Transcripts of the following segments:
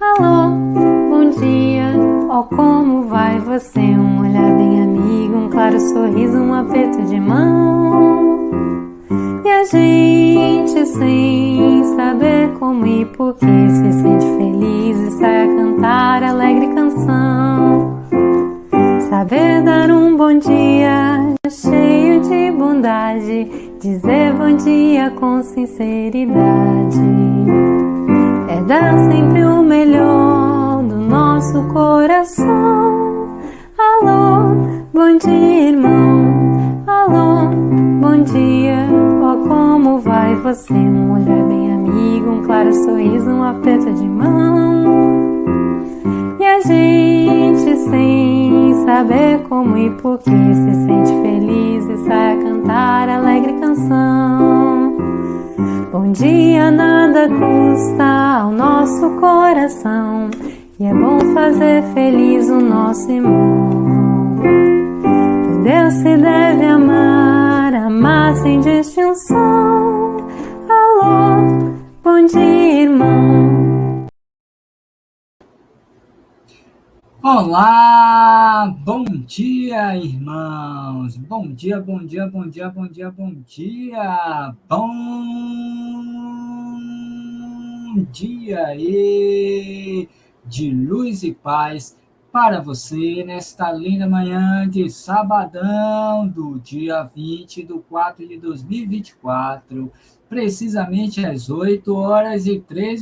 Alô, bom dia, oh como vai você? Um olhar bem amigo, um claro sorriso, um aperto de mão. E a gente sem saber como e porquê se sente feliz e sai a cantar alegre canção. Saber dar um bom dia cheio de bondade, dizer bom dia com sinceridade. É dar sempre o melhor do nosso coração. Alô, bom dia, irmão. Alô, bom dia. Oh, como vai você? Um olhar bem amigo, um claro sorriso, um aperto de mão. E a gente sem saber como e porquê se sente feliz e sai a cantar alegre canção. Bom dia nada custa ao nosso coração, e é bom fazer feliz o nosso irmão. Por Deus se deve amar, amar sem distinção. Alô, bom dia, irmão. Olá, bom dia, irmãos. Bom dia, bom dia, bom dia, bom dia, bom dia. Bom dia aí de luz e paz para você nesta linda manhã de sabadão do dia 20 de 4 de 2024. Precisamente às 8h03.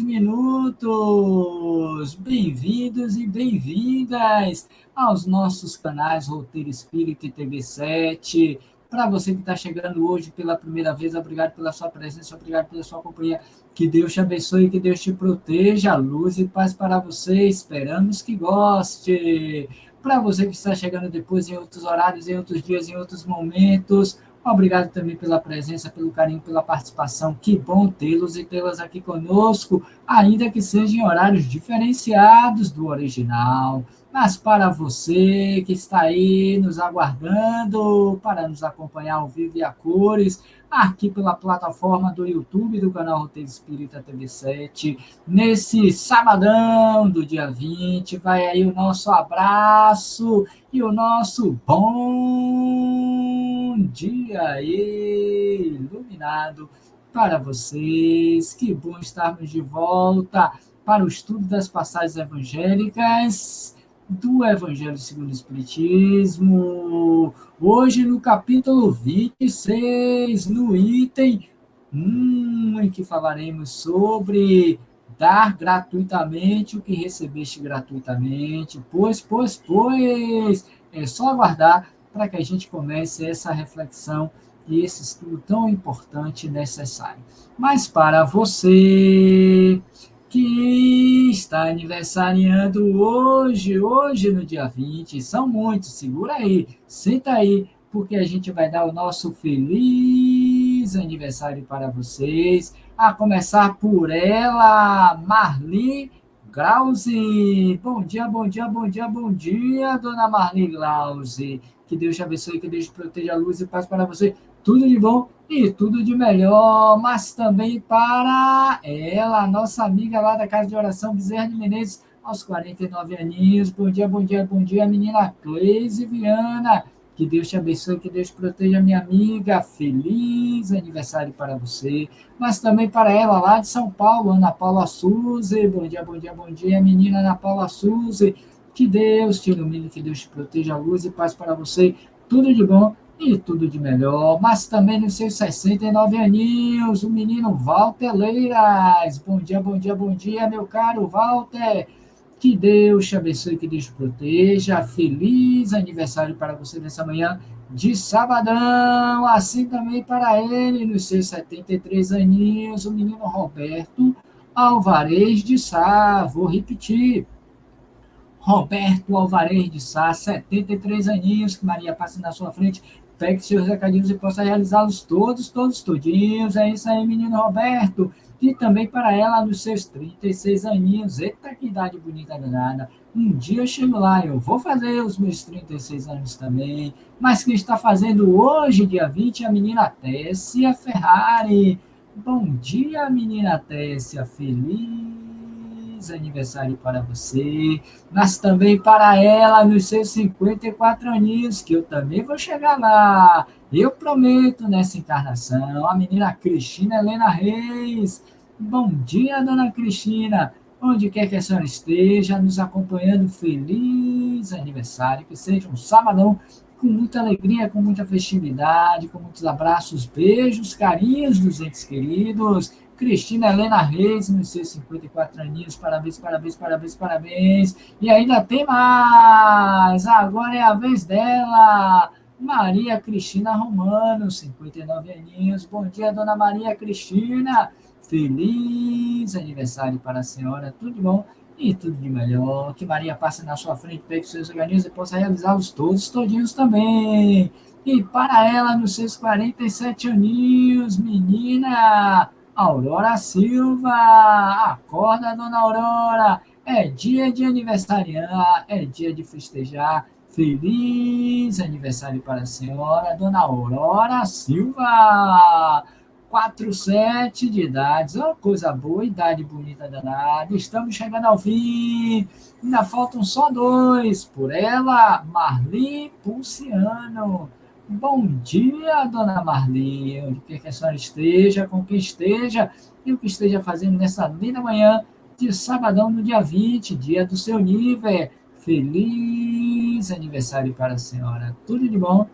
Bem-vindos e bem-vindas aos nossos canais Roteiro Espírita e TV7. Para você que está chegando hoje pela primeira vez, obrigado pela sua presença, obrigado pela sua companhia. Que Deus te abençoe, que Deus te proteja. Luz e paz para você. Esperamos que goste. Para você que está chegando depois em outros horários, em outros dias, em outros momentos, obrigado também pela presença, pelo carinho, pela participação. Que bom tê-los e tê-las aqui conosco, ainda que sejam em horários diferenciados do original. Mas para você que está aí nos aguardando, para nos acompanhar ao vivo e a cores, aqui pela plataforma do YouTube do canal Roteiro Espírita TV7, nesse sabadão do dia 20, vai aí o nosso abraço e o nosso bom dia iluminado para vocês. Que bom estarmos de volta para o estudo das passagens evangélicas do Evangelho segundo o Espiritismo. Hoje no capítulo 26, no item 1, em que falaremos sobre dar gratuitamente o que recebeste gratuitamente. Pois, é só aguardar para que a gente comece essa reflexão e esse estudo tão importante e necessário. Mas para você que está aniversariando hoje no dia 20, são muitos, segura aí, senta aí, porque a gente vai dar o nosso feliz aniversário para vocês, a começar por ela, Marli Glauze. Bom dia, bom dia, bom dia, bom dia, dona Marli Glauze. Que Deus te abençoe, que Deus te proteja, a luz e paz para você. Tudo de bom e tudo de melhor, mas também para ela, nossa amiga lá da Casa de Oração, Bezerra de Menezes, aos 49 aninhos. Bom dia, bom dia, bom dia, menina Cleise Viana. Que Deus te abençoe, que Deus te proteja, minha amiga. Feliz aniversário para você. Mas também para ela lá de São Paulo, Ana Paula Suzy. Bom dia, bom dia, bom dia, menina Ana Paula Suzy. Que Deus te ilumine, que Deus te proteja, luz e paz para você. Tudo de bom e tudo de melhor, mas também nos seus 69 aninhos, o menino Walter Leiras. Bom dia, bom dia, bom dia, meu caro Walter. Que Deus te abençoe, que Deus te proteja. Feliz aniversário para você nessa manhã de sabadão. Assim também para ele, nos seus 73 aninhos, o menino Roberto Alvarez de Sá. Vou repetir. Roberto Alvarez de Sá, 73 aninhos, que Maria passe na sua frente, pegue seus recadinhos e possa realizá-los todos todinhos. É isso aí, menino Roberto. E também para ela, nos seus 36 aninhos. Eita, que idade bonita danada. Um dia eu chego lá, eu vou fazer os meus 36 anos também. Mas quem está fazendo hoje, dia 20, é a menina Tessia Ferrari. Bom dia, menina Tessia. Feliz Feliz aniversário para você, mas também para ela nos seus 54 aninhos, que eu também vou chegar lá. Eu prometo nessa encarnação. A menina Cristina Helena Reis. Bom dia, dona Cristina. Onde quer que a senhora esteja, nos acompanhando, feliz aniversário. Que seja um sabadão com muita alegria, com muita festividade, com muitos abraços, beijos, carinhos dos entes queridos. Cristina Helena Reis, nos seus 54 aninhos, parabéns, parabéns, parabéns, parabéns. E ainda tem mais, agora é a vez dela, Maria Cristina Romano, 59 aninhos. Bom dia, dona Maria Cristina. Feliz aniversário para a senhora, tudo de bom e tudo de melhor. Que Maria passe na sua frente, pegue seus organismos e possa realizá-los todos, todinhos também. E para ela, nos seus 47 aninhos, menina Aurora Silva. Acorda, dona Aurora. É dia de aniversariar, é dia de festejar. Feliz aniversário para a senhora, dona Aurora Silva. 47 de idade, uma coisa boa, idade bonita danada. Estamos chegando ao fim. Ainda faltam só dois. Por ela, Marli Pulciano. Bom dia, dona Marli. Onde quer que a senhora esteja, com quem esteja, e o que esteja fazendo nessa linda manhã de sabadão, no dia 20, dia do seu nível. Feliz aniversário para a senhora. Tudo de bom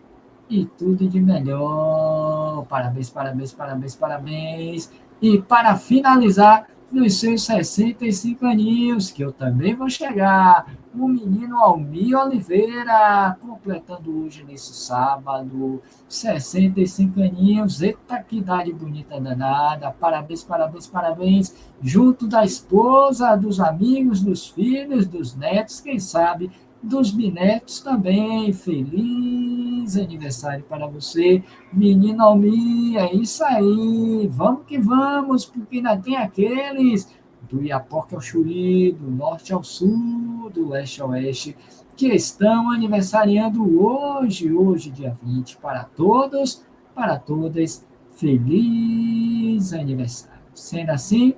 e tudo de melhor. Parabéns, parabéns, parabéns, parabéns. E para finalizar, nos seus 65 aninhos, que eu também vou chegar, o menino Almir Oliveira, completando hoje, nesse sábado, 65 aninhos. Eita, que idade bonita danada. Parabéns, parabéns, parabéns. Junto da esposa, dos amigos, dos filhos, dos netos, quem sabe dos bisnetos também. Feliz aniversário para você, menino Almir. É isso aí. Vamos que vamos, porque ainda tem aqueles do Iapoca ao Chuí, do norte ao sul, do leste ao oeste, que estão aniversariando hoje, dia 20. Para todos, para todas, feliz aniversário. Sendo assim,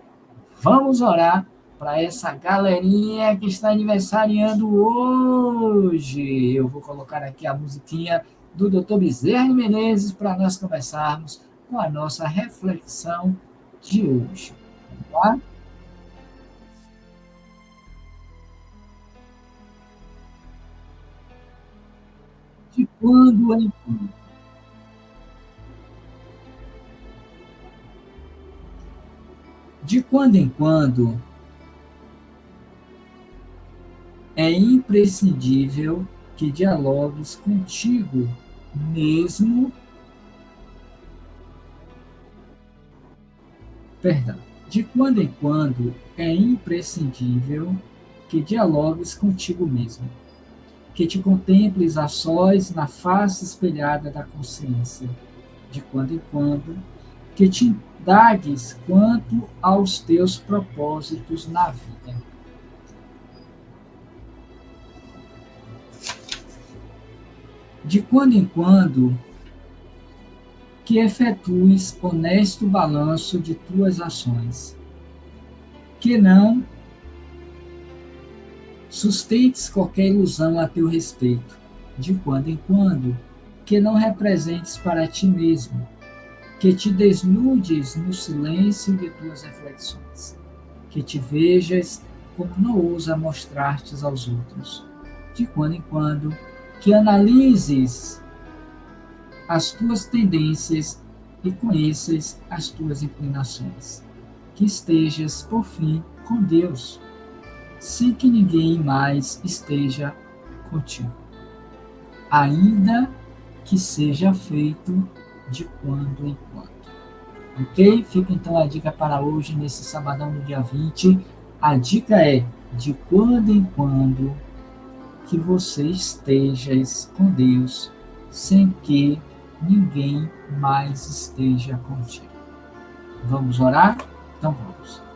vamos orar para essa galerinha que está aniversariando hoje. Eu vou colocar aqui a musiquinha do Dr. Bezerra Menezes para nós conversarmos com a nossa reflexão de hoje. Tá? De quando em quando? De quando em quando é imprescindível que dialogues contigo mesmo, perdão, de quando em quando é imprescindível que dialogues contigo mesmo, que te contemples a sós na face espelhada da consciência, de quando em quando, que te indagues quanto aos teus propósitos na vida, de quando em quando, que efetues honesto balanço de tuas ações, que não sustentes qualquer ilusão a teu respeito, de quando em quando, que não representes para ti mesmo, que te desnudes no silêncio de tuas reflexões, que te vejas como não ousa mostrar-te aos outros, de quando em quando, que analises as tuas tendências e conheças as tuas inclinações, que estejas, por fim, com Deus, sem que ninguém mais esteja contigo, ainda que seja feito de quando em quando. Ok? Fica então a dica para hoje, nesse sabadão do dia 20. A dica é de quando em quando que você estejas com Deus, sem que ninguém mais esteja contigo. Vamos orar? Então vamos.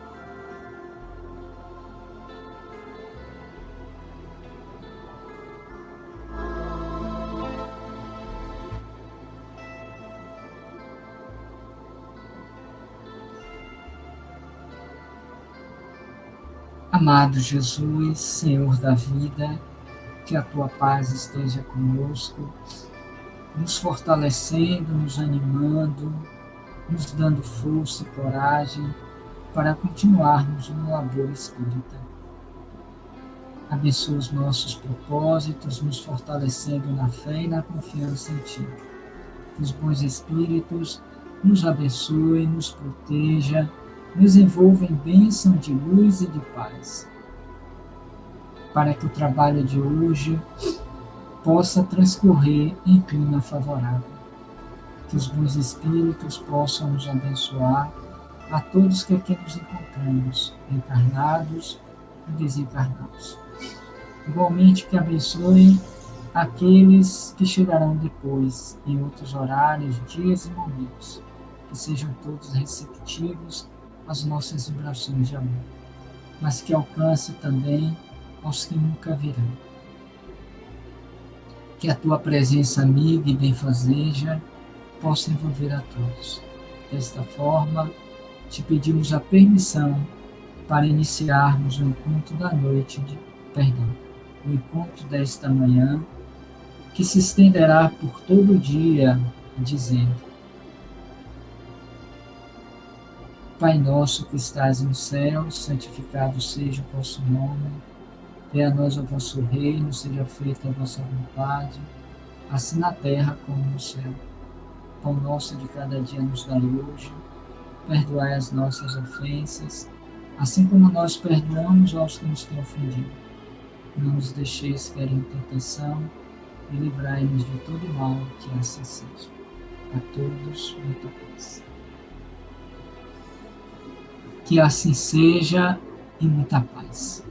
Amado Jesus, Senhor da vida, que a tua paz esteja conosco, nos fortalecendo, nos animando, nos dando força e coragem para continuarmos no labor espírita. Abençoa os nossos propósitos, nos fortalecendo na fé e na confiança em Ti. Que os bons espíritos nos abençoem, nos proteja, nos envolva em bênção de luz e de paz, para que o trabalho de hoje possa transcorrer em clima favorável. Que os bons espíritos possam nos abençoar a todos que aqui nos encontramos, encarnados e desencarnados. Igualmente que abençoe aqueles que chegarão depois, em outros horários, dias e momentos, que sejam todos receptivos às nossas vibrações de amor, mas que alcance também aos que nunca virão. Que a tua presença amiga e benfazeja possa envolver a todos. Desta forma, te pedimos a permissão para iniciarmos o encontro da noite, o encontro desta manhã, que se estenderá por todo o dia, dizendo: Pai nosso que estás no céu, santificado seja o vosso nome, venha a nós o vosso reino, seja feita a vossa vontade, assim na terra como no céu. Pão nosso de cada dia nos dai hoje, perdoai as nossas ofensas, assim como nós perdoamos aos que nos têm ofendido. Não nos deixeis cair em tentação, e livrai-nos de todo mal, que assim seja. A todos, muita paz. Que assim seja e muita paz.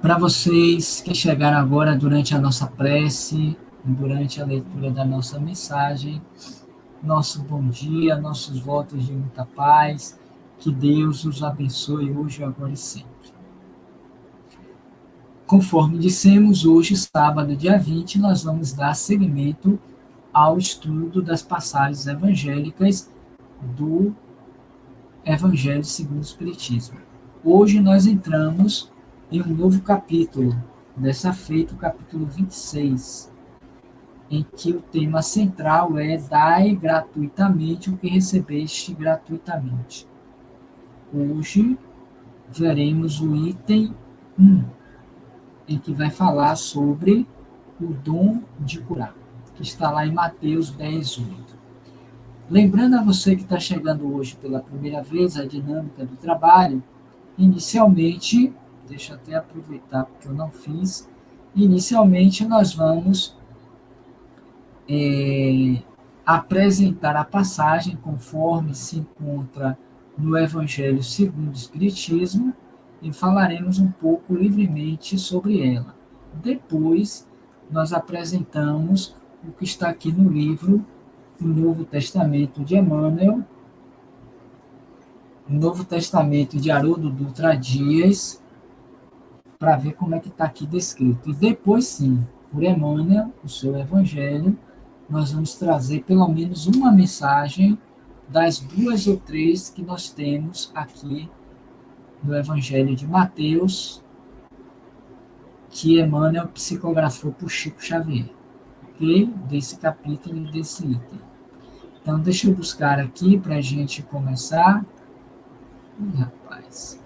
Para vocês que chegaram agora durante a nossa prece, durante a leitura da nossa mensagem, nosso bom dia, nossos votos de muita paz, que Deus os abençoe hoje, agora e sempre. Conforme dissemos, hoje, sábado, dia 20, nós vamos dar seguimento ao estudo das passagens evangélicas do Evangelho segundo o Espiritismo. Hoje nós entramos em um novo capítulo, dessa feita o capítulo 26, em que o tema central é dai gratuitamente o que recebeste gratuitamente. Hoje veremos o item 1, em que vai falar sobre o dom de curar, que está lá em Mateus 10:8. Lembrando a você que está chegando hoje pela primeira vez a dinâmica do trabalho, inicialmente, deixa eu até aproveitar porque eu não fiz, inicialmente nós vamos apresentar a passagem conforme se encontra no Evangelho segundo o Espiritismo e falaremos um pouco livremente sobre ela. Depois, nós apresentamos o que está aqui no livro o Novo Testamento de Emmanuel, o Novo Testamento de Haroldo Dutra Dias, para ver como é que está aqui descrito. E depois, sim, por Emmanuel, o seu Evangelho, nós vamos trazer pelo menos uma mensagem das 2 ou 3 que nós temos aqui no Evangelho de Mateus, que Emmanuel psicografou por Chico Xavier, ok? Desse capítulo e desse item. Então, deixa eu buscar aqui para a gente começar. Rapaz,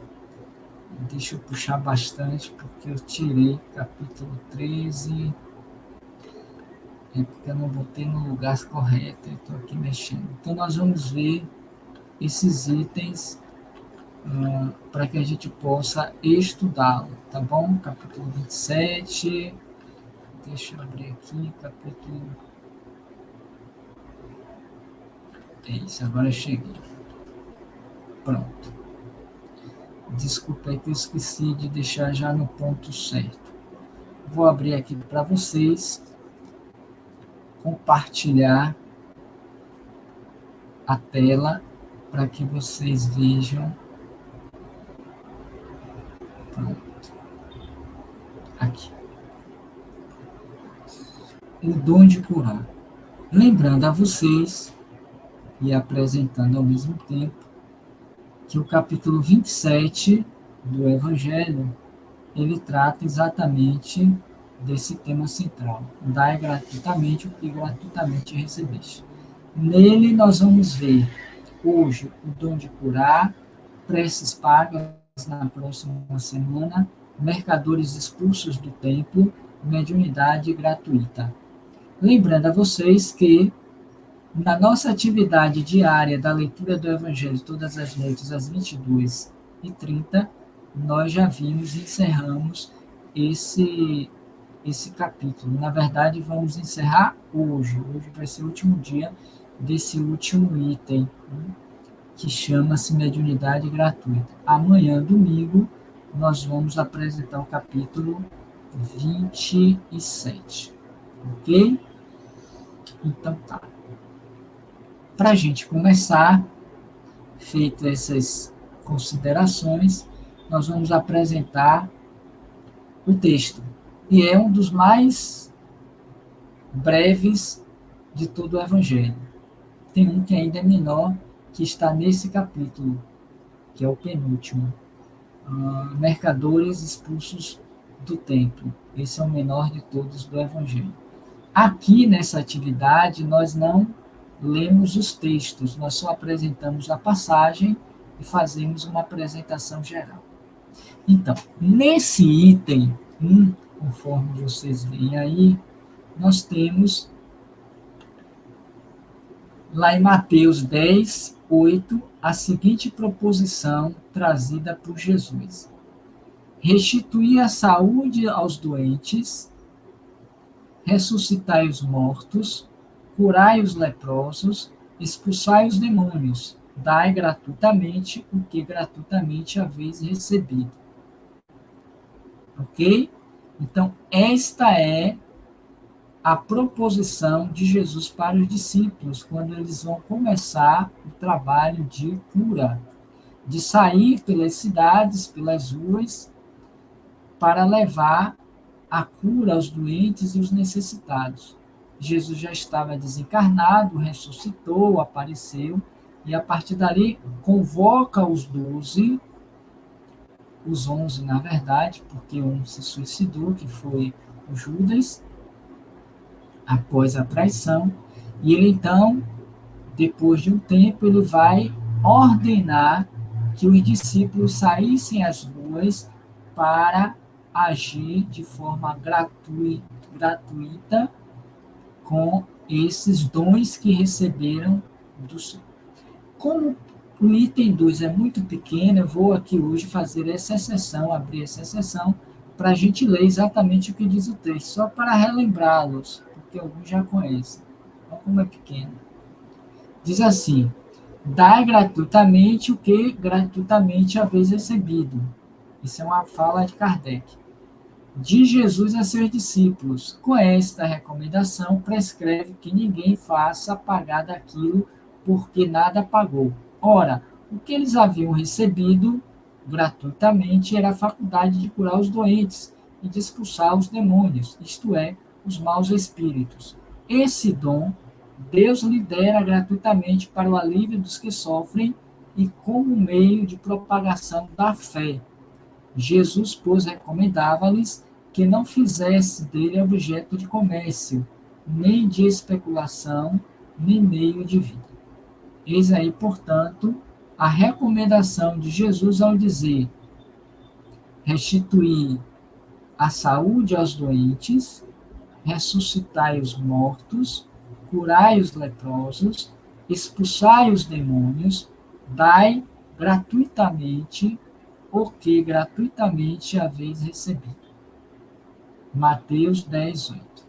deixa eu puxar bastante, porque eu tirei capítulo 13, porque eu não botei no lugar correto, eu estou aqui mexendo. Então, nós vamos ver esses itens para que a gente possa estudá-lo, tá bom? Capítulo 27, deixa eu abrir aqui, capítulo... É isso, agora eu cheguei. Pronto. Desculpa aí que eu esqueci de deixar já no ponto certo. Vou abrir aqui para vocês, compartilhar a tela para que vocês vejam. Pronto. Aqui. O dom de curar. Lembrando a vocês e apresentando ao mesmo tempo que o capítulo 27 do Evangelho, ele trata exatamente desse tema central. Dai gratuitamente o que gratuitamente recebeste. Nele nós vamos ver hoje o dom de curar, preces pagas na próxima semana, mercadores expulsos do templo, mediunidade gratuita. Lembrando a vocês que na nossa atividade diária da leitura do Evangelho todas as noites às 22h30, nós já vimos e encerramos esse capítulo. Na verdade, vamos encerrar hoje. Hoje vai ser o último dia desse último item, que chama-se mediunidade gratuita. Amanhã, domingo, nós vamos apresentar o capítulo 27. Ok? Então tá. Para a gente começar, feitas essas considerações, nós vamos apresentar o texto. E é um dos mais breves de todo o Evangelho. Tem um que ainda é menor, que está nesse capítulo, que é o penúltimo. Mercadores expulsos do templo. Esse é o menor de todos do Evangelho. Aqui, nessa atividade, nós não lemos os textos, nós só apresentamos a passagem e fazemos uma apresentação geral. Então, nesse item 1, conforme vocês veem aí, nós temos lá em Mateus 10:8, a seguinte proposição trazida por Jesus: restituir a saúde aos doentes, ressuscitai os mortos, curai os leprosos, expulsai os demônios, dai gratuitamente o que gratuitamente haveis recebido. Ok? Então, esta é a proposição de Jesus para os discípulos, quando eles vão começar o trabalho de cura, de sair pelas cidades, pelas ruas, para levar a cura aos doentes e os necessitados. Jesus já estava desencarnado, ressuscitou, apareceu, e a partir dali convoca os 12, os 11 na verdade, porque um se suicidou, que foi o Judas, após a traição, e ele então, depois de um tempo, ele vai ordenar que os discípulos saíssem às ruas para agir de forma gratuita com esses dons que receberam do Senhor. Como o item 2 é muito pequeno, eu vou aqui hoje fazer essa exceção, abrir essa exceção, para a gente ler exatamente o que diz o texto, só para relembrá-los, porque alguns já conhecem. Olha como é pequeno. Diz assim: dai gratuitamente o que gratuitamente haveis recebido. Isso é uma fala de Kardec. De Jesus a seus discípulos, com esta recomendação, prescreve que ninguém faça pagar daquilo porque nada pagou. Ora, o que eles haviam recebido gratuitamente era a faculdade de curar os doentes e de expulsar os demônios, isto é, os maus espíritos. Esse dom Deus lhe dera gratuitamente para o alívio dos que sofrem e como meio de propagação da fé. Jesus, pois, recomendava-lhes que não fizesse dele objeto de comércio, nem de especulação, nem meio de vida. Eis aí, portanto, a recomendação de Jesus ao dizer: restituir a saúde aos doentes, ressuscitai os mortos, curai os leprosos, expulsai os demônios, dai gratuitamente o que gratuitamente haveis recebido. Mateus 10:8.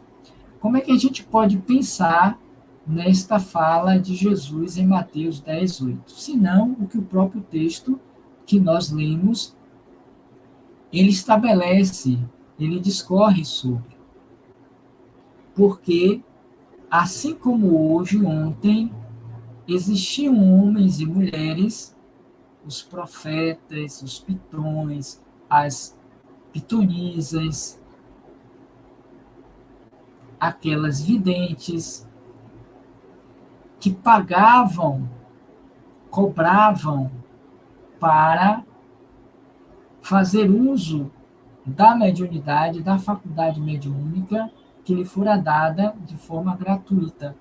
Como é que a gente pode pensar nesta fala de Jesus em Mateus 10:8? Se não o que o próprio texto que nós lemos, ele estabelece, ele discorre sobre. Porque, assim como hoje, ontem, existiam homens e mulheres, os profetas, os pitões, as pitonisas, aquelas videntes, que pagavam, cobravam para fazer uso da mediunidade, da faculdade mediúnica que lhe fora dada de forma gratuita,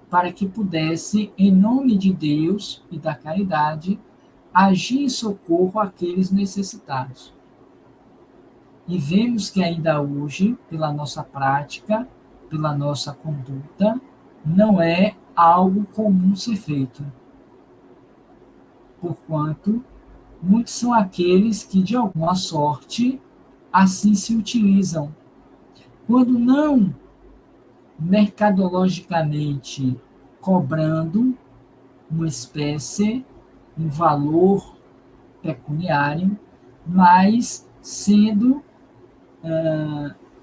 para que pudesse, em nome de Deus e da caridade, agir em socorro àqueles necessitados. E vemos que ainda hoje, pela nossa prática, pela nossa conduta, não é algo comum ser feito. Porquanto, muitos são aqueles que, de alguma sorte, assim se utilizam. Quando não mercadologicamente cobrando uma espécie, um valor pecuniário, mas sendo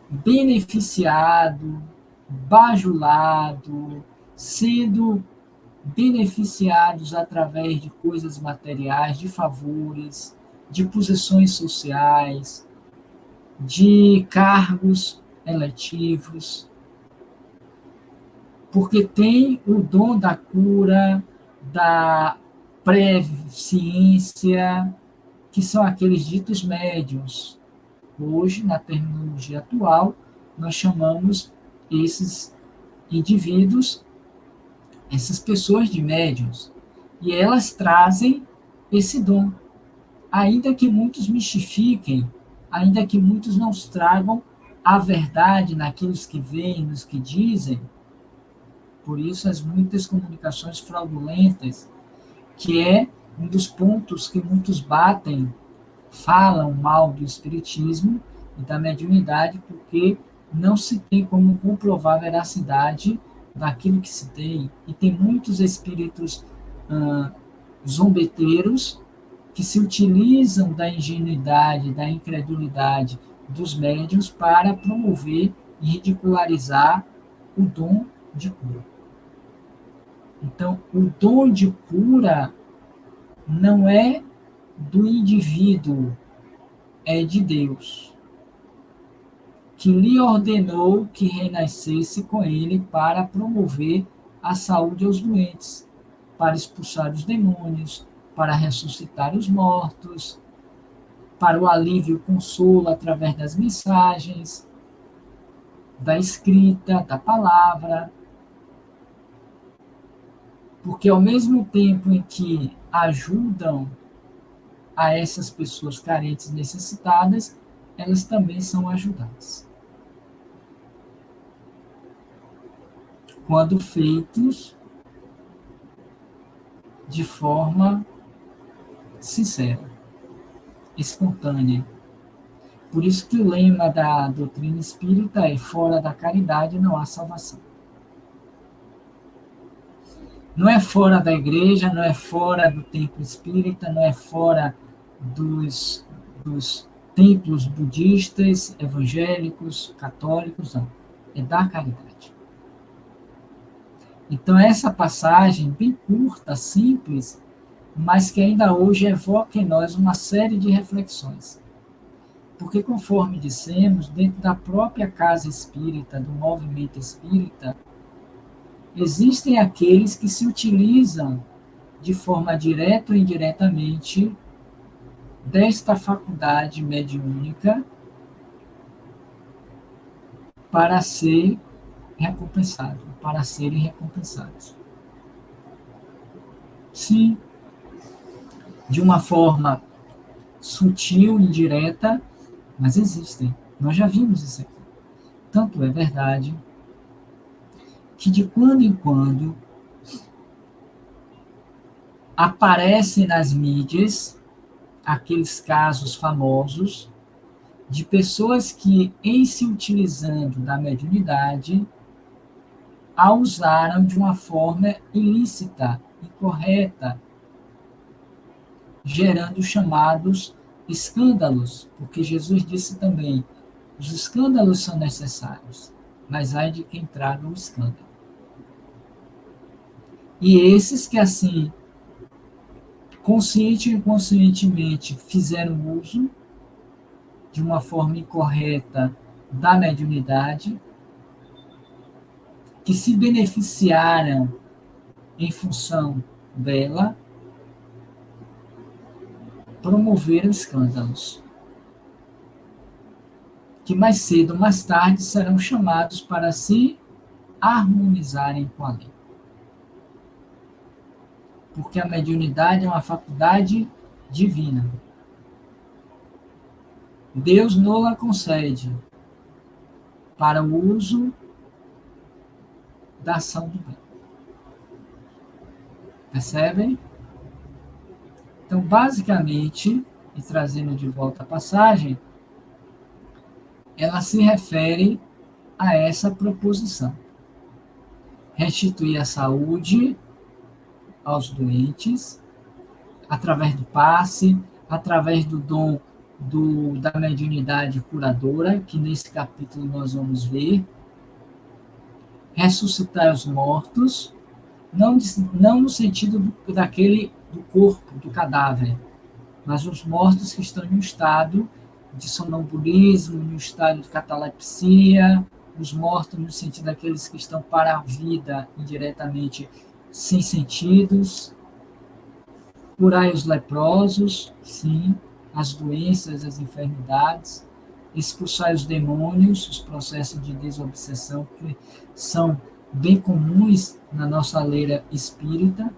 beneficiado, bajulado, sendo beneficiados através de coisas materiais, de favores, de posições sociais, de cargos eletivos, porque tem o dom da cura, da presciência, que são aqueles ditos médiuns. Hoje, na terminologia atual, nós chamamos esses indivíduos, essas pessoas de médiuns, e elas trazem esse dom. Ainda que muitos mistifiquem, ainda que muitos não tragam a verdade naquilo que veem, nos que dizem, por isso as muitas comunicações fraudulentas, que é um dos pontos que muitos batem, falam mal do espiritismo e da mediunidade, porque não se tem como comprovar a veracidade daquilo que se tem. E tem muitos espíritos zombeteiros que se utilizam da ingenuidade, da incredulidade dos médiuns para promover e ridicularizar o dom de cura. Então, o dom de cura não é do indivíduo, é de Deus, que lhe ordenou que renascesse com ele para promover a saúde aos doentes, para expulsar os demônios, para ressuscitar os mortos, para o alívio e o consolo através das mensagens, da escrita, da palavra. Porque ao mesmo tempo em que ajudam a essas pessoas carentes e necessitadas, elas também são ajudadas. Quando feitos de forma sincera, espontânea. Por isso que o lema da doutrina espírita é: fora da caridade não há salvação. Não é fora da igreja, não é fora do templo espírita, não é fora dos templos budistas, evangélicos, católicos, não. É da caridade. Então, essa passagem, bem curta, simples, mas que ainda hoje evoca em nós uma série de reflexões. Porque, conforme dissemos, dentro da própria casa espírita, do movimento espírita, existem aqueles que se utilizam de forma direta ou indiretamente desta faculdade mediúnica para ser recompensado, para serem recompensados. Sim, de uma forma sutil, indireta, mas existem. Nós já vimos isso aqui. Tanto é verdade que de quando em quando aparecem nas mídias aqueles casos famosos de pessoas que, em se utilizando da mediunidade, a usaram de uma forma ilícita, incorreta, gerando chamados escândalos, porque Jesus disse também: os escândalos são necessários, mas ai de quem traga o escândalo. E esses que assim, consciente ou inconscientemente, fizeram uso de uma forma incorreta da mediunidade, que se beneficiaram em função dela, promoveram escândalos, que mais cedo ou mais tarde serão chamados para se harmonizarem com a lei. Porque a mediunidade é uma faculdade divina. Deus não-la concede para o uso da ação do bem. Percebem? Então, basicamente, e trazendo de volta a passagem, ela se refere a essa proposição. Restituir a saúde aos doentes, através do passe, através do dom da mediunidade curadora, que nesse capítulo nós vamos ver, ressuscitar os mortos, não no sentido do corpo, do cadáver, mas os mortos que estão em um estado de sonambulismo, em um estado de catalepsia, os mortos no sentido daqueles que estão para a vida indiretamente sem sentidos, curar os leprosos, sim, as doenças, as enfermidades, expulsar os demônios, os processos de desobsessão que são bem comuns na nossa leira espírita,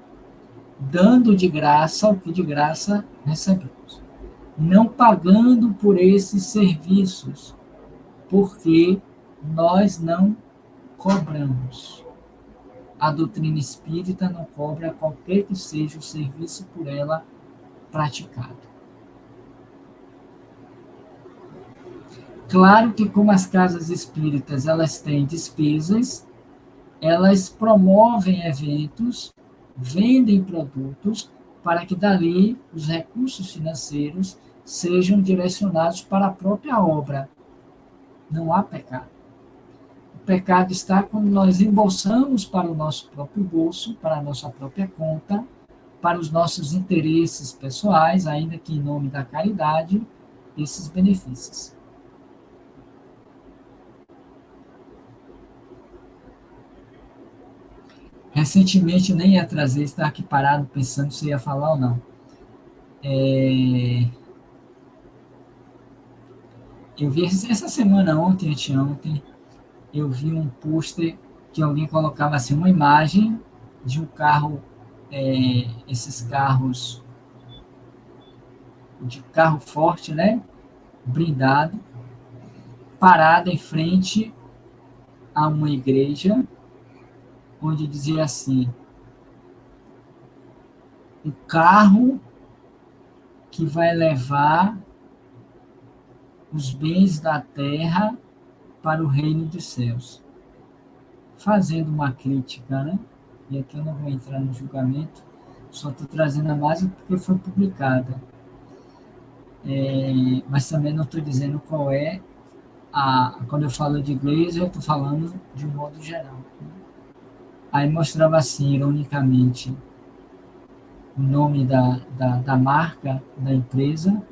dando de graça o que de graça recebemos. Não pagando por esses serviços, porque nós não cobramos. A doutrina espírita não cobra qualquer que seja o serviço por ela praticado. Claro que como as casas espíritas elas têm despesas, elas promovem eventos, vendem produtos, para que dali os recursos financeiros sejam direcionados para a própria obra. Não há pecado. O pecado está quando nós embolsamos para o nosso próprio bolso, para a nossa própria conta, para os nossos interesses pessoais, ainda que em nome da caridade, esses benefícios. Recentemente, nem ia trazer, estava aqui parado pensando se ia falar ou não. Eu vi essa semana, anteontem, eu vi um pôster que alguém colocava assim, uma imagem de um carro, esses carros, de carro forte, né? Blindado, parado em frente a uma igreja, onde dizia assim: o carro que vai levar os bens da terra para o reino dos céus. Fazendo uma crítica, né? E aqui eu não vou entrar no julgamento, só estou trazendo a imagem porque foi publicada. Mas também não estou dizendo qual é quando eu falo de igreja, eu estou falando de um modo geral. Aí mostrava assim, ironicamente, o nome da marca, da empresa,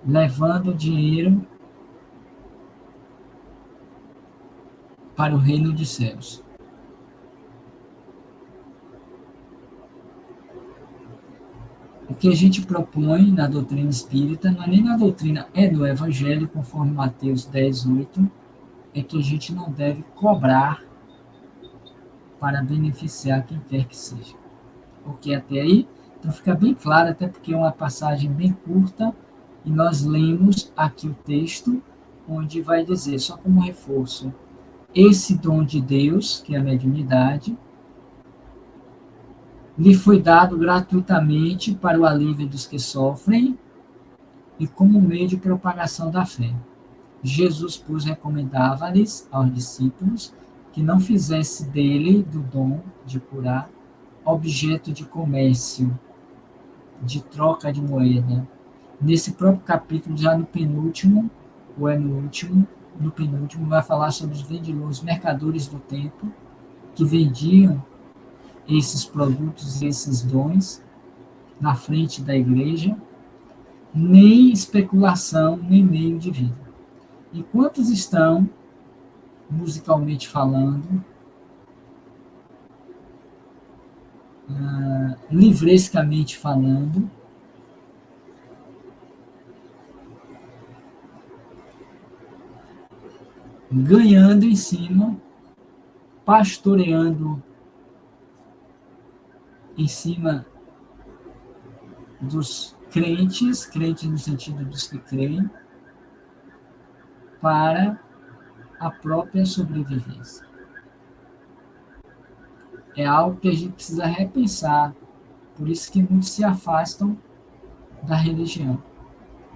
levando dinheiro para o reino dos céus. O que a gente propõe na doutrina espírita, não é nem na doutrina, é no Evangelho, conforme Mateus 10:8, é que a gente não deve cobrar para beneficiar quem quer que seja. Porque até aí, então fica bem claro, até porque é uma passagem bem curta, e nós lemos aqui o texto, onde vai dizer, só como reforço, esse dom de Deus, que é a mediunidade, lhe foi dado gratuitamente para o alívio dos que sofrem e como meio de propagação da fé. Jesus, pois, recomendava-lhes aos discípulos que não fizesse dele, do dom de curar, objeto de comércio, de troca de moeda. Nesse próprio capítulo, já no penúltimo, ou é no último, no penúltimo, vai falar sobre os vendedores, os mercadores do templo, que vendiam esses produtos e esses dons na frente da igreja, nem especulação, nem meio de vida. E quantos estão, musicalmente falando, livrescamente falando, ganhando em cima, pastoreando em cima dos crentes, crentes no sentido dos que creem, para a própria sobrevivência. É algo que a gente precisa repensar, por isso que muitos se afastam da religião,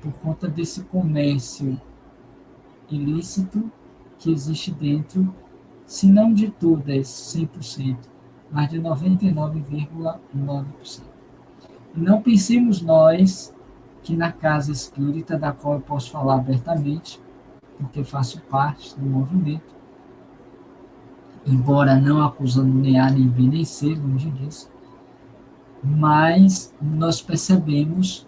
por conta desse comércio ilícito que existe dentro, se não de todas, 100%, mas de 99,9%. E não pensemos nós que na casa espírita, da qual eu posso falar abertamente, porque faço parte do movimento, embora não acusando nem A, nem B, nem C, longe disso, mas nós percebemos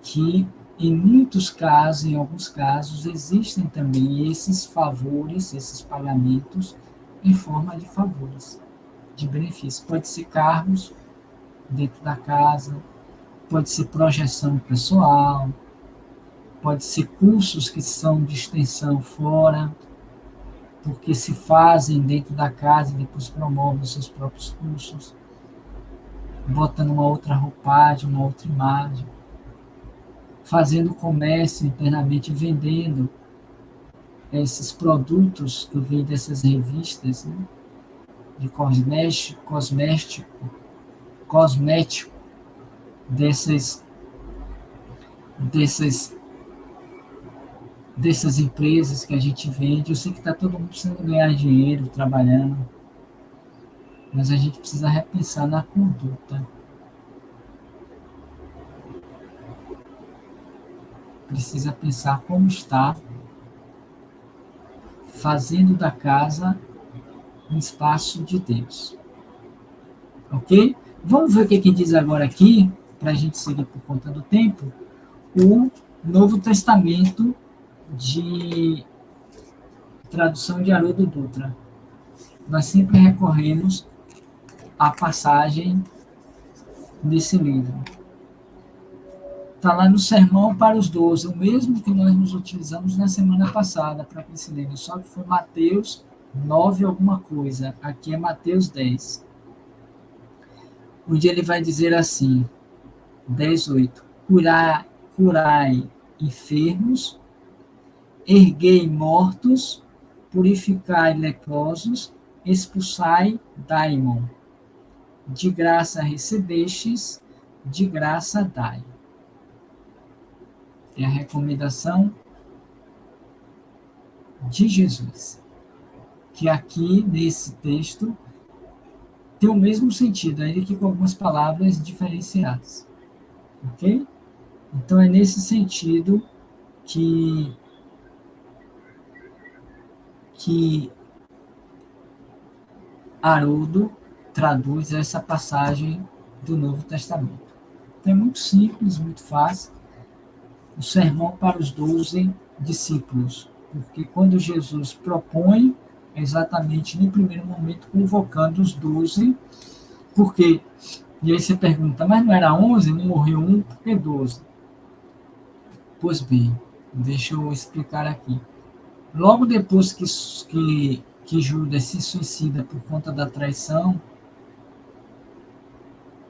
que em muitos casos, em alguns casos, existem também esses favores, esses pagamentos em forma de favores, de benefícios. Pode ser cargos dentro da casa, pode ser projeção pessoal, pode ser cursos que são de extensão fora, porque se fazem dentro da casa e depois promovem os seus próprios cursos, botando uma outra roupagem, uma outra imagem, fazendo comércio internamente, vendendo esses produtos que vêm dessas revistas, né, de cosmético dessas empresas que a gente vende. Eu sei que está todo mundo precisando ganhar dinheiro, trabalhando, mas a gente precisa repensar na conduta. Precisa pensar como está fazendo da casa um espaço de Deus. Ok? Vamos ver o que diz agora aqui, para a gente seguir por conta do tempo, o Novo Testamento de tradução de Haroldo Dutra. Nós sempre recorremos à passagem desse livro. Está lá no Sermão para os 12, o mesmo que nós nos utilizamos na semana passada para esse livro, só que foi Mateus 9 alguma coisa, aqui é Mateus 10. Onde ele vai dizer assim, 10:8, curai enfermos, erguei mortos, purificai leprosos, expulsai daimon. De graça recebestes, de graça dai. É a recomendação de Jesus, que aqui nesse texto tem o mesmo sentido, ainda que com algumas palavras diferenciadas. Ok? Então é nesse sentido que Haroldo traduz essa passagem do Novo Testamento. Então é muito simples, muito fácil. O sermão para os 12 discípulos, porque quando Jesus propõe, é exatamente no primeiro momento convocando os 12, porque, e aí você pergunta, mas não era 11, não morreu um, por que 12? Pois bem, deixa eu explicar aqui. Logo depois que Judas se suicida por conta da traição,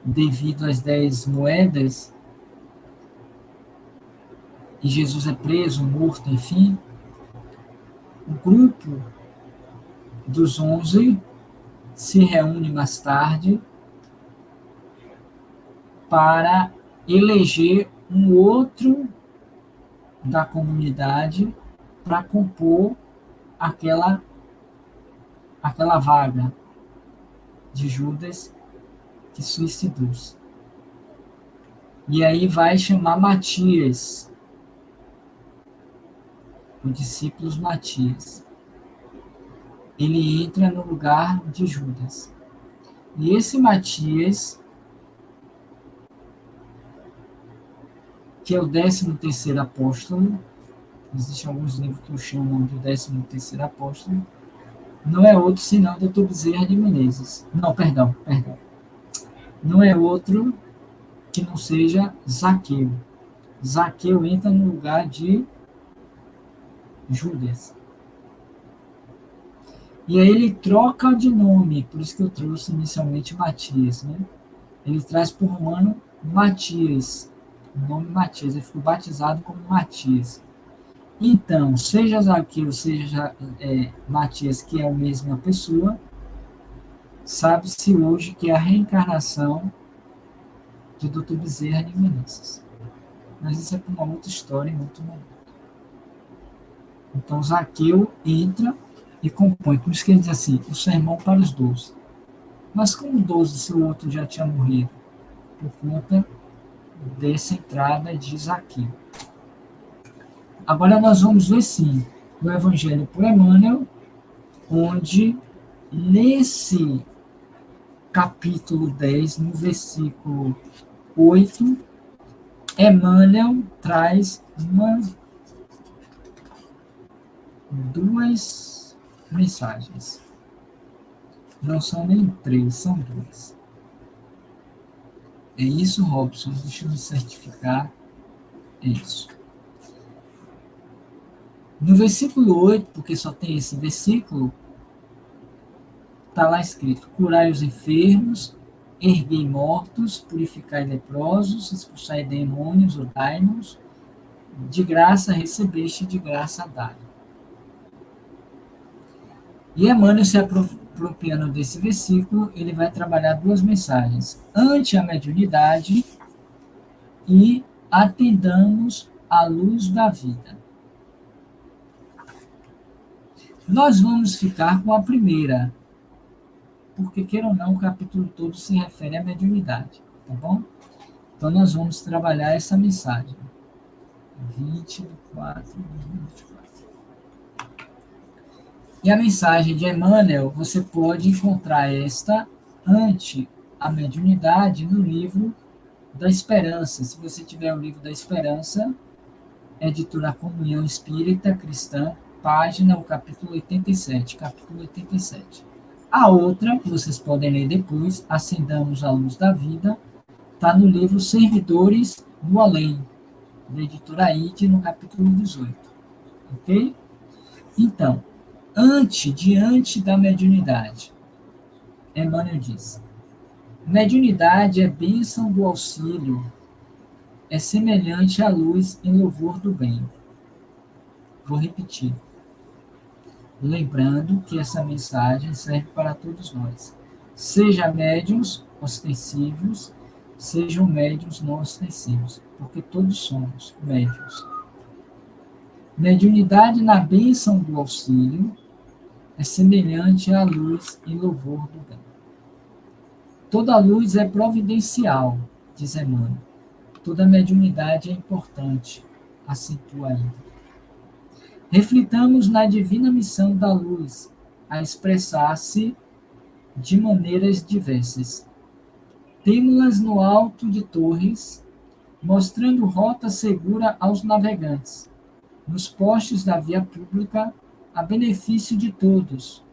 devido às 10 moedas, e Jesus é preso, morto, enfim, o grupo dos 11 se reúne mais tarde para eleger um outro da comunidade para compor aquela vaga de Judas que suicidou-se. E aí vai chamar Matias, o discípulo Matias. Ele entra no lugar de Judas. E esse Matias, que é o 13º apóstolo, existem alguns livros que o chamam de 13º apóstolo, não é outro senão o Dr. Bezerra de Menezes. Não, perdão. Não é outro que não seja Zaqueu. Zaqueu entra no lugar de Judas. E aí ele troca de nome, por isso que eu trouxe inicialmente Matias, né? Ele traz por romano Matias, o nome Matias, ele ficou batizado como Matias. Então, seja Zaqueu, seja Matias, que é a mesma pessoa, sabe-se hoje que é a reencarnação de Dr. Bezerra de Menezes. Mas isso é para uma outra história em outro momento. Então, Zaqueu entra e compõe. Por isso que ele diz assim, o sermão para os 12. Mas como 12, se o outro já tinha morrido? Por conta dessa entrada de Zaqueu. Agora nós vamos ver, sim, o Evangelho por Emmanuel, onde nesse capítulo 10, no versículo 8, Emmanuel traz duas mensagens. Não são nem três, são duas. É isso, Robson? Deixa eu me certificar. É isso. No versículo 8, porque só tem esse versículo, está lá escrito: curai os enfermos, erguei mortos, purificai leprosos, expulsai demônios ou daimons, de graça recebeste, de graça dai. E Emmanuel, se apropriando desse versículo, ele vai trabalhar duas mensagens: ante a mediunidade e atendamos à luz da vida. Nós vamos ficar com a primeira, porque, queira ou não, o capítulo todo se refere à mediunidade, tá bom? Então, nós vamos trabalhar essa mensagem. 24. E a mensagem de Emmanuel, você pode encontrar esta ante a mediunidade no livro da Esperança. Se você tiver o livro da Esperança, editora Comunhão Espírita Cristã, página, o capítulo 87, capítulo 87. A outra, que vocês podem ler depois, Acendamos a Luz da Vida, está no livro Servidores do Além, da editora ID, no capítulo 18. Ok? Então, diante da mediunidade, Emmanuel diz: mediunidade é bênção do auxílio, é semelhante à luz em louvor do bem. Vou repetir, lembrando que essa mensagem serve para todos nós. Seja médiuns ostensivos, sejam médiuns não ostensivos, porque todos somos médiuns. Mediunidade na bênção do auxílio é semelhante à luz em louvor do bem. Toda luz é providencial, diz Emmanuel. Toda mediunidade é importante, acentua ainda. Reflitamos na divina missão da luz, a expressar-se de maneiras diversas. Temo-las no alto de torres, mostrando rota segura aos navegantes, nos postes da via pública, a benefício de todos,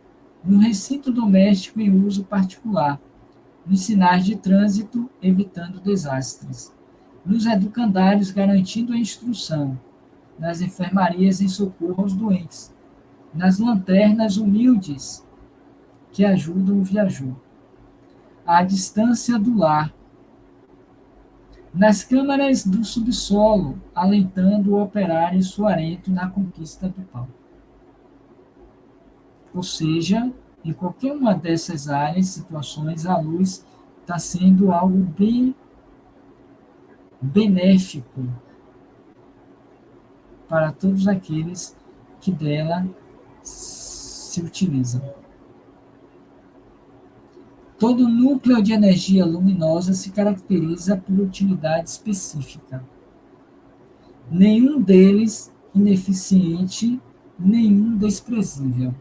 no recinto doméstico em uso particular, nos sinais de trânsito, evitando desastres, nos educandários garantindo a instrução, nas enfermarias em socorro aos doentes, nas lanternas humildes que ajudam o viajor, à distância do lar, nas câmaras do subsolo, alentando o operário suarento na conquista do pão. Ou seja, em qualquer uma dessas áreas, situações, a luz está sendo algo bem benéfico para todos aqueles que dela se utilizam. Todo núcleo de energia luminosa se caracteriza por utilidade específica. Nenhum deles ineficiente, nenhum desprezível.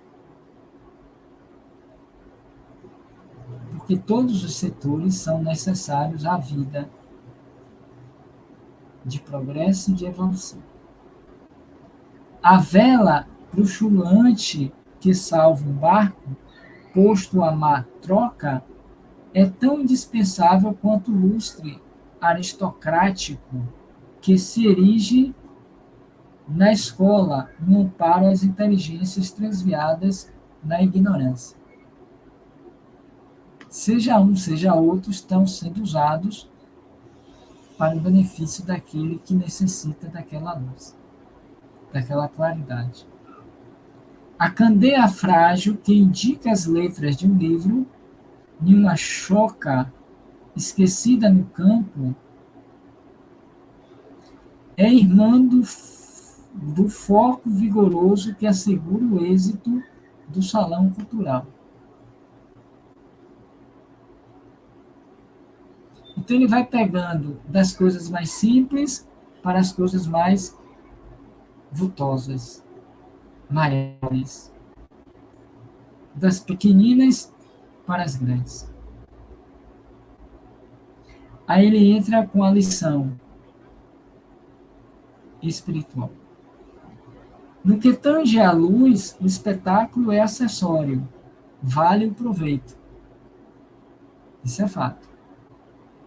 Porque todos os setores são necessários à vida de progresso e de evolução. A vela luxuante que salva um barco, posto a má troca, é tão indispensável quanto o lustre aristocrático que se erige na escola no amparo às inteligências transviadas na ignorância. Seja um, seja outro, estão sendo usados para o benefício daquele que necessita daquela luz, daquela claridade. A candeia frágil que indica as letras de um livro, em uma choca esquecida no campo, é irmã do foco vigoroso que assegura o êxito do salão cultural. Então ele vai pegando das coisas mais simples para as coisas mais vultosas, maiores, das pequeninas para as grandes. Aí ele entra com a lição espiritual. No que tange à luz, o espetáculo é acessório, vale o proveito. Isso é fato.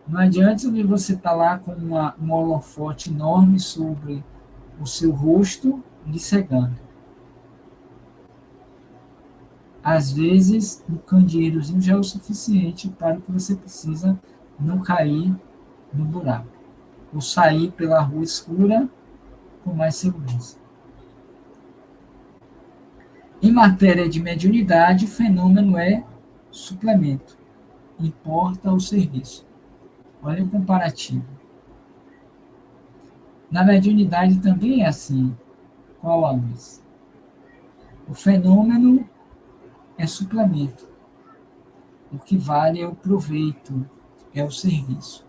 Não adianta você estar lá com um holofote enorme sobre o seu rosto, lhe cegando. Às vezes, um candeirozinho já é o suficiente para o que você precisa não cair no buraco, ou sair pela rua escura com mais segurança. Em matéria de mediunidade, o fenômeno é suplemento, importa o serviço. Olha o comparativo. Na mediunidade também é assim. Qual a luz? O fenômeno é suplemento. O que vale é o proveito, é o serviço.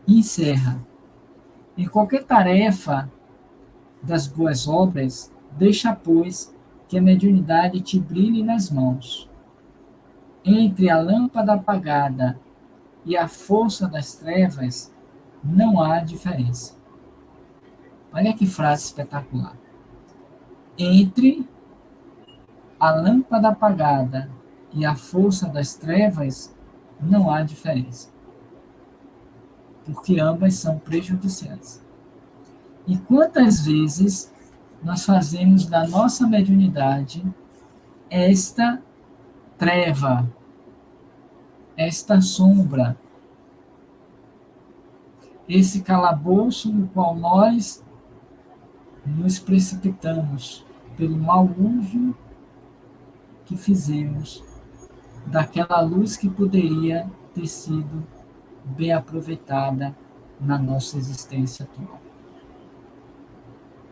E encerra. Em qualquer tarefa das boas obras, deixa, pois, que a mediunidade te brilhe nas mãos. Entre a lâmpada apagada e a força das trevas, não há diferença. Olha que frase espetacular. Entre a lâmpada apagada e a força das trevas, não há diferença. Porque ambas são prejudiciais. E quantas vezes nós fazemos da nossa mediunidade esta treva, esta sombra, esse calabouço no qual nós nos precipitamos pelo mau uso que fizemos daquela luz que poderia ter sido bem aproveitada na nossa existência atual.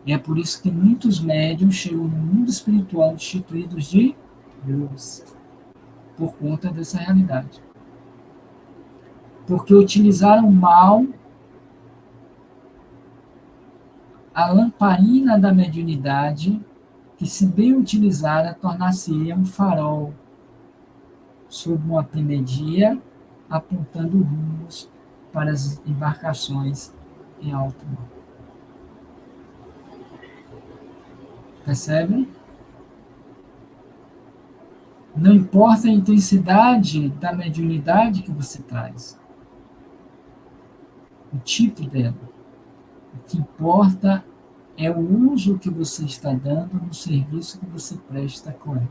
E é por isso que muitos médiuns chegam no mundo espiritual destituídos de luz, por conta dessa realidade. Porque utilizaram mal a lamparina da mediunidade, que, se bem utilizada, tornar-se-ia um farol sob uma pinedia, apontando rumos para as embarcações em alto mar. Percebe? Não importa a intensidade da mediunidade que você traz, o tipo dela. O que importa é o uso que você está dando no serviço que você presta com ela.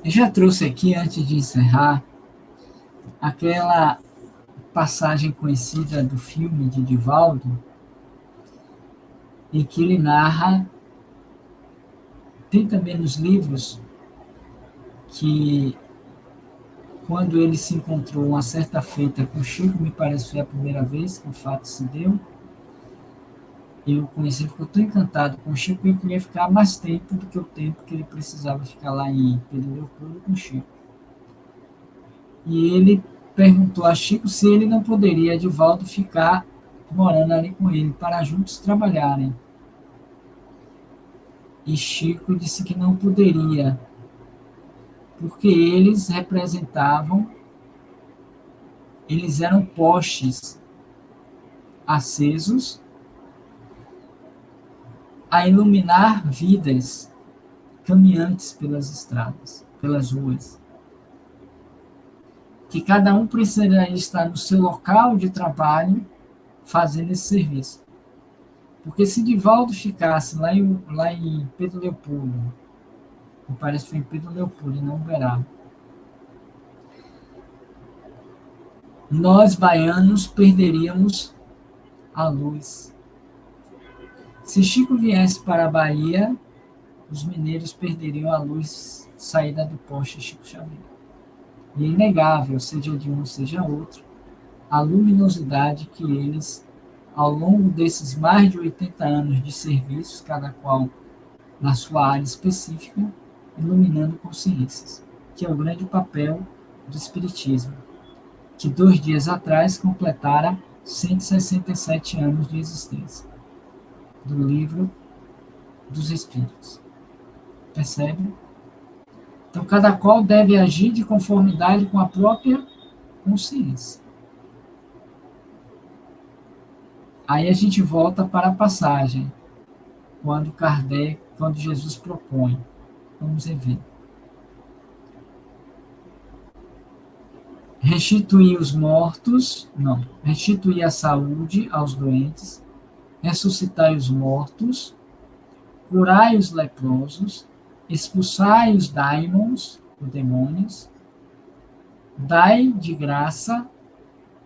Eu já trouxe aqui, antes de encerrar, aquela passagem conhecida do filme de Divaldo, em que ele narra, tem também nos livros, que quando ele se encontrou uma certa feita com Chico, me parece que foi a primeira vez que o fato se deu, ele o conheceu, ficou tão encantado com o Chico que ele queria ficar mais tempo do que o tempo que ele precisava ficar lá em Pedro Leopoldo com o Chico. E ele perguntou a Chico se ele não poderia, Edivaldo, ficar morando ali com ele, para juntos trabalharem. E Chico disse que não poderia, porque eles representavam, eles eram postes acesos a iluminar vidas caminhantes pelas estradas, pelas ruas. Que cada um precisaria estar no seu local de trabalho fazendo esse serviço. Porque se Divaldo ficasse lá em Pedro Leopoldo, me parece que foi em Pedro Leopoldo, e não Uberaba, nós baianos perderíamos a luz. Se Chico viesse para a Bahia, os mineiros perderiam a luz saída do poste Chico Xavier. E é inegável, seja de um, seja outro, a luminosidade que eles, ao longo desses mais de 80 anos de serviço, cada qual na sua área específica, iluminando consciências, que é o grande papel do Espiritismo, que 2 dias atrás completara 167 anos de existência, do Livro dos Espíritos. Percebe? Então, cada qual deve agir de conformidade com a própria consciência. Aí a gente volta para a passagem, quando Jesus propõe. Vamos ver. Restituir os mortos, não, restituir a saúde aos doentes, ressuscitai os mortos, curai os leprosos, expulsai os daimons, os demônios, dai de graça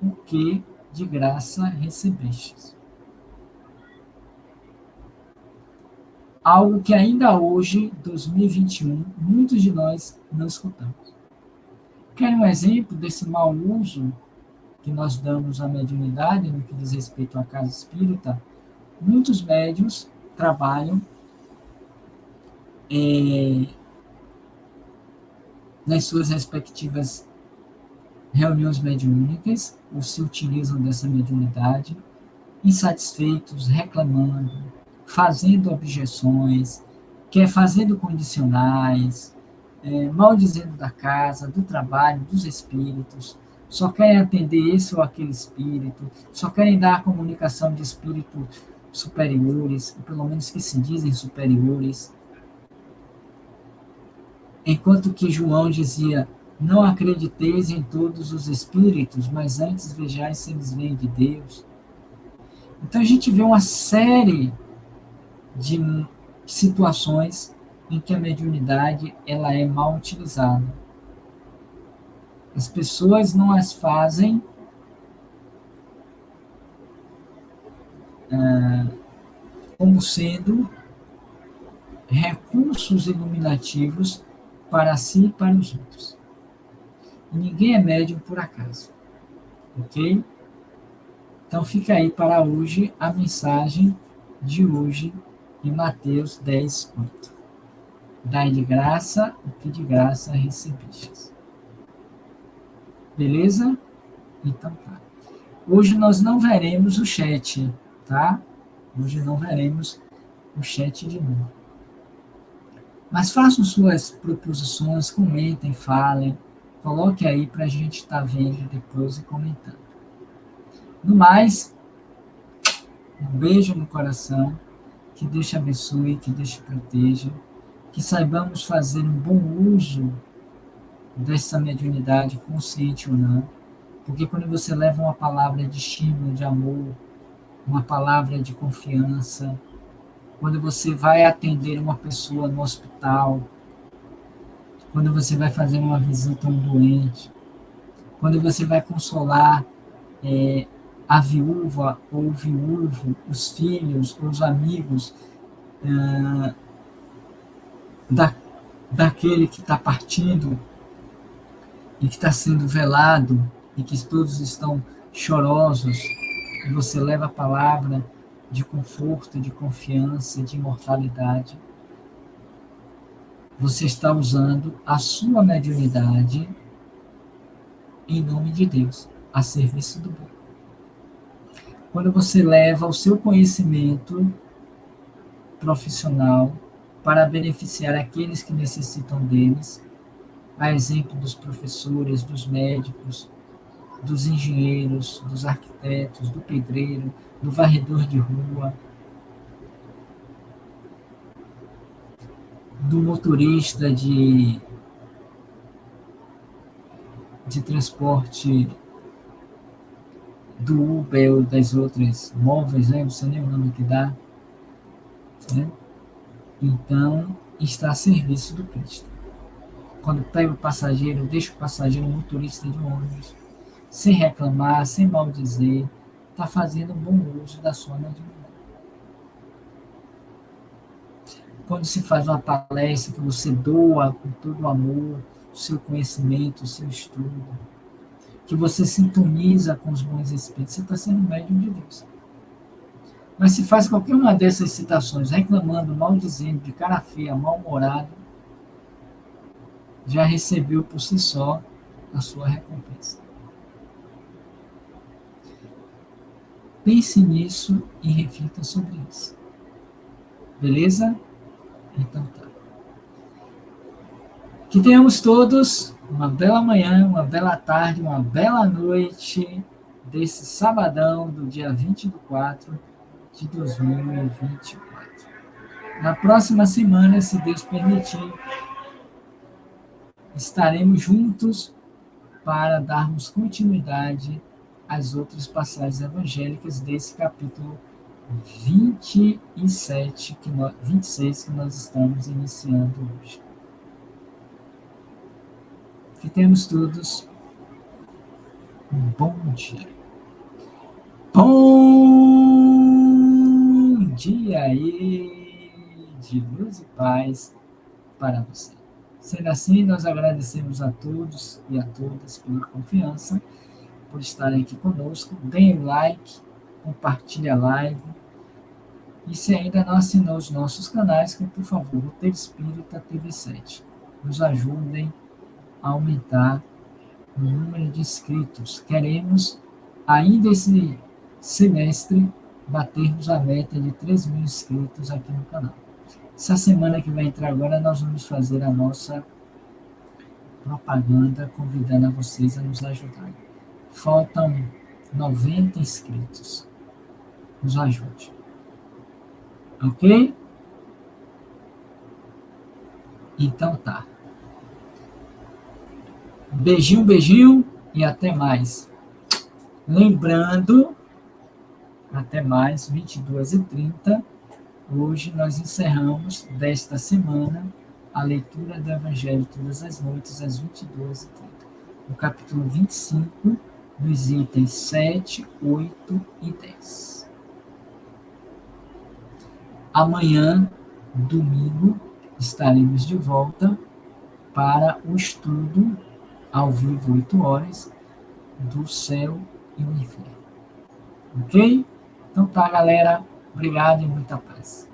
o que de graça recebestes. Algo que ainda hoje, 2021, muitos de nós não escutamos. Quer um exemplo desse mau uso que nós damos à mediunidade no que diz respeito à casa espírita? Muitos médiuns trabalham nas suas respectivas reuniões mediúnicas, ou se utilizam dessa mediunidade, insatisfeitos, reclamando, fazendo objeções, fazendo condicionais, maldizendo da casa, do trabalho, dos espíritos, só querem atender esse ou aquele espírito, só querem dar a comunicação de espíritos superiores, pelo menos que se dizem superiores. Enquanto que João dizia, não acrediteis em todos os espíritos, mas antes vejais se eles vêm de Deus. Então a gente vê uma série de situações em que a mediunidade ela é mal utilizada. As pessoas não as fazem como sendo recursos iluminativos para si e para os outros. E ninguém é médium por acaso. Ok? Então fica aí para hoje a mensagem de hoje em Mateus 10, 8. Dai de graça o que de graça recebestes. Beleza? Então tá. Hoje nós não veremos o chat, tá? Hoje não veremos o chat de novo. Mas façam suas proposições, comentem, falem, coloque aí para a gente estar vendo depois e comentando. No mais, um beijo no coração, que Deus te abençoe, que Deus te proteja, que saibamos fazer um bom uso dessa mediunidade, consciente ou não, porque quando você leva uma palavra de estímulo, de amor, uma palavra de confiança, quando você vai atender uma pessoa no hospital, quando você vai fazer uma visita a um doente, quando você vai consolar a viúva ou o viúvo, os filhos ou os amigos daquele que está partindo e que está sendo velado e que todos estão chorosos, e você leva a palavra de conforto, de confiança, de imortalidade. Você está usando a sua mediunidade em nome de Deus, a serviço do bem. Quando você leva o seu conhecimento profissional para beneficiar aqueles que necessitam deles, a exemplo dos professores, dos médicos, dos engenheiros, dos arquitetos, do pedreiro, do varredor de rua, do motorista de transporte, do Uber ou das outras móveis, né? Não sei nem o nome que dá, né? Então, está a serviço do Cristo. Quando pega o passageiro, deixa o passageiro motorista de ônibus, sem reclamar, sem maldizer, está fazendo um bom uso da sua mediunidade. Quando se faz uma palestra que você doa com todo o amor, o seu conhecimento, o seu estudo, que você sintoniza com os bons espíritos, você está sendo médium de Deus. Mas se faz qualquer uma dessas citações, reclamando, maldizendo, de cara feia, mal-humorado, já recebeu por si só a sua recompensa. Pense nisso e reflita sobre isso. Beleza? Então tá. Que tenhamos todos uma bela manhã, uma bela tarde, uma bela noite desse sabadão do dia 20/4 de 2024. Na próxima semana, se Deus permitir, estaremos juntos para darmos continuidade às outras passagens evangélicas desse capítulo 26 que nós estamos iniciando hoje. Que tenhamos todos um bom dia. Bom dia aí de luz e paz para você. Sendo assim, nós agradecemos a todos e a todas pela confiança, por estarem aqui conosco. Deem o like, compartilhe a live. E se ainda não assinou os nossos canais, por favor, o TV Espírita TV7. Nos ajudem a aumentar o número de inscritos. Queremos, ainda esse semestre, batermos a meta de 3.000 inscritos aqui no canal. Essa semana que vai entrar agora, nós vamos fazer a nossa propaganda, convidando a vocês a nos ajudarem. Faltam 90 inscritos. Nos ajude. Ok? Então tá. Beijinho, beijinho e até mais. Lembrando, até mais, 22h30. Hoje nós encerramos desta semana a leitura do Evangelho todas as noites, às 22h30. No capítulo 25, nos itens 7, 8 e 10. Amanhã, domingo, estaremos de volta para o estudo ao vivo, 8 horas, do céu e o inferno. Ok? Então tá, galera. Obrigado e muita paz.